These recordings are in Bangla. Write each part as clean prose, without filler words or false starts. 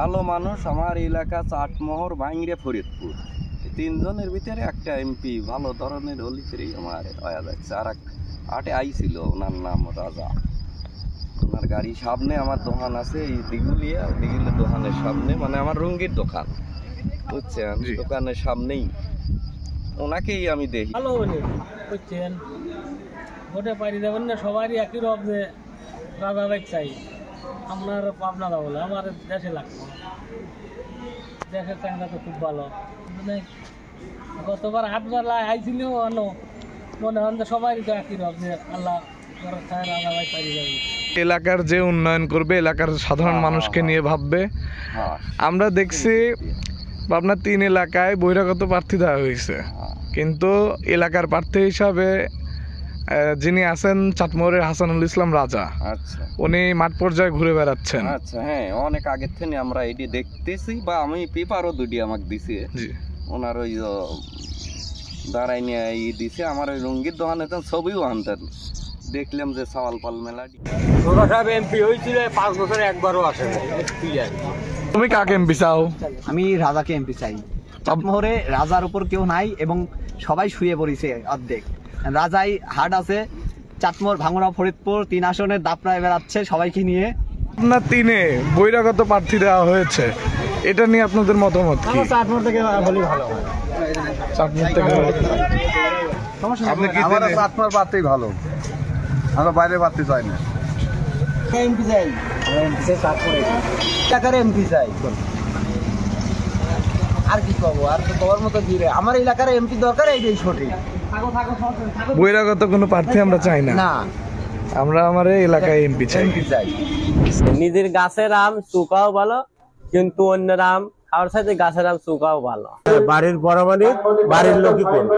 ভালো মানুষ। আমার এলাকা চাটমোহর, ভাঙ্গিরে, ফরিদপুর, তিনজনের ভিতরে একটা এমপি ভালো ধরনের হলিতেই আমার হয়ে যাচ্ছে। আর এক আটে আইছিল, ওনার নাম রাজা। ওনার গাড়ি সামনে আমার দোকান আছে, এই দিগুলিয়া দোকানের সামনে, মানে আমার রঙ্গির দোকান, বুঝছেন, দোকানের সামনেই ওনাকেই আমি দেখি। ভালো বলে বুঝছেন, ভোটে পারি দেবেন না, সবারই একই রব যে রাজা ভাই চাই। আপনার পাবনা বলে আমার দেশে লাগবে, দেশের চাহিদা তো খুব ভালো। মানে গতবার 8 বার আইছিল, মনে হন যে সবারই তো একই রব যে আল্লাহ রাজা ভাই পারি যাবে। এলাকার যে উন্নয়ন করবে, এলাকার সাধারণ মানুষকে নিয়ে ভাববে। আমরা দেখছি আপনার 3 এলাকায় বহিরাগত প্রার্থী দেওয়া হয়েছে, কিন্তু এলাকার প্রার্থী হিসাবে যিনি আছেন চাটমোহরের হাসানুল ইসলাম রাজা, উনি মাঠ পর্যায়ে ঘুরে বেড়াচ্ছেন। আচ্ছা, হ্যাঁ, অনেক আগের থেকে আমরা এটি দেখতেছি, বা আমি পেপারও দুটি আমাকে দিছে। ওনার ওই দাঁড়াই নিয়ে দিছে, আমার ওই রঙ্গির দোকানে ছবিও আনতেন, দেখলাম যে সওয়াল পাল মেলা। সাহেব এমপি হয়েছিল 5 বছরে একবারও আসে। তুমি কাকে এমপি চাও? আমি রাজাকে এমপি চাই। চাটমোহরে রাজার উপর কেউ নাই এবং সবাই শুয়ে পড়েছে অর্ধেক। রাজাই হাট আছে, চাটমোহর, ভাঙড়া, ফরিদপুর 3 আসনে দাপড়ায় বেড়াচ্ছে সবাইকে নিয়ে। আপনার 3-এ বহিরাগত প্রার্থী দেওয়া হয়েছে, এটা নিয়ে আপনাদের মতামত কি? চাটমোহর থেকে বলি ভালো হয়। চাটমোহর থেকে আপনি কি? আমরা চাটমোহর প্রার্থী ভালো, আমরা বাইরে প্রার্থী চাই না। এমপি চাই, এমপি চাই, চাটমোহরে এলাকার এমপি চাই। আর কি পাবো, আর তো তোমার মতো কি রে, আমার এলাকার এমপি দরকার, এইটাই সঠিক। বহিরাগত কোনো প্রার্থী আমরা চাই না, আমরা আমার এলাকায় এমপি চাই। নিজের গাছের আম শুকাও ভালো, কিন্তু অন্যের আম খাওয়ার সাথে গাছের আম শুকাও ভালো। বাড়ির পরামানিক বাড়ির লোকই করবে,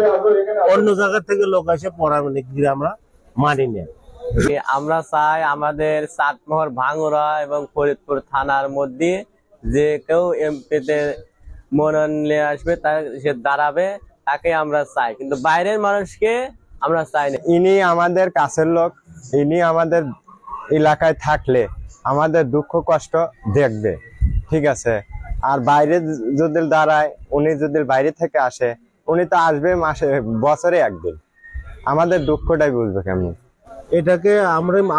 অন্য জায়গা থেকে লোক আসে পরামানিক দিয়ে আমরা মানি না। আমরা চাই আমাদের চাটমোহর, ভাঙড়া এবং ফরিদপুর থানার মধ্যে যে কেউ এমপিতে মনোনয়ন নিয়ে আসবে, তার সে দাঁড়াবে, তাকে আমরা চাই, কিন্তু বাইরের মানুষকে আমরা চাই না। ইনি আমাদের কাছের লোক, ইনি আমাদের এলাকায় থাকলে আমাদের দুঃখ কষ্ট দেখবে, ঠিক আছে। আর বাইরে যদি দাঁড়ায়, উনি যদি বাইরে থেকে আসে, উনি তো আসবে বছরে একদিন, আমাদের দুঃখটাই বুঝবে কেমন। এটাকে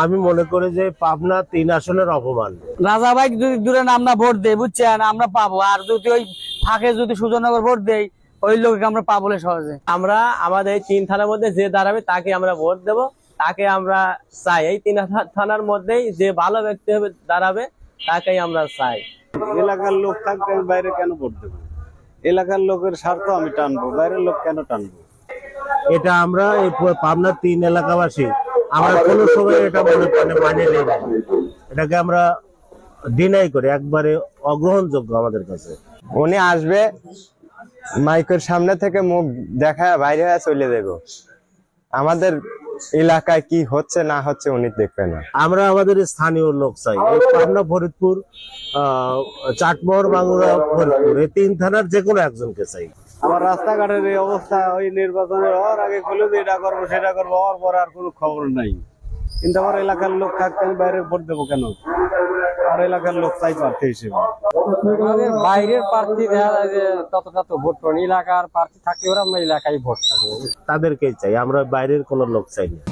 আমি মনে করি যে পাবনা 3 আসনের অপমান। রাজা ভাই যদি দূরে আমরা ভোট দেই, বুঝছেন, আমরা পাবো। আর যদি ওই ফাঁকে যদি সুজনগর ভোট দেই, ওই লোককে আমরা পাবো সহজে। আমরা আমাদের 3 থানার মধ্যে যে দাঁড়াবে তাকে আমরা ভোট দেব, তাকে আমরা চাই। এই 3 থানার মধ্যেই যে ভালো ব্যক্তি হবে দাঁড়াবে, তাকেই আমরা চাই। এলাকার লোক থাকতে বাইরে কেন ভোট দেবো? এলাকার লোকের স্বার্থ আমি টানবো, বাইরের লোক কেন টানবো? এটা আমরা এই পাবনা 3 এলাকাবাসী আমরা কোনো সময় এটা মানে নেই না, এটাকে আমরা ডিনাই করি, একবারে অগ্রহণযোগ্য আমাদের কাছে। উনি আসবে, মাইকের সামনে থেকে মুখ দেখায় বাইরে হয়ে চলে যাব, আমাদের এলাকায় কি হচ্ছে না হচ্ছে উনি দেখবে না। আমরা আমাদের স্থানীয় লোক চাই, পাবনা, ফরিদপুর, চাটমোহর, ভাঙড়া, ফরিদপুর এই 3 থানার যে কোনো একজনকে চাই। আমার রাস্তাঘাটের এই অবস্থা, ওই নির্বাচনের হওয়ার আগে বলে যে এটা করবো সেটা করবো, হওয়ার পর আর কোনো খবর নাই। কিন্তু আমার এলাকার লোক থাকতে আমি বাইরে ভোট দেবো কেন? আমার এলাকার লোক চাই প্রার্থী হিসেবে। বাইরের প্রার্থী দেখা যায় যে ততটা তো ভোট করেন, এলাকার প্রার্থী থাকলে ওরা আমরা এলাকায় ভোট থাকবো, তাদেরকেই চাই, আমরা বাইরের কোনো লোক চাই না।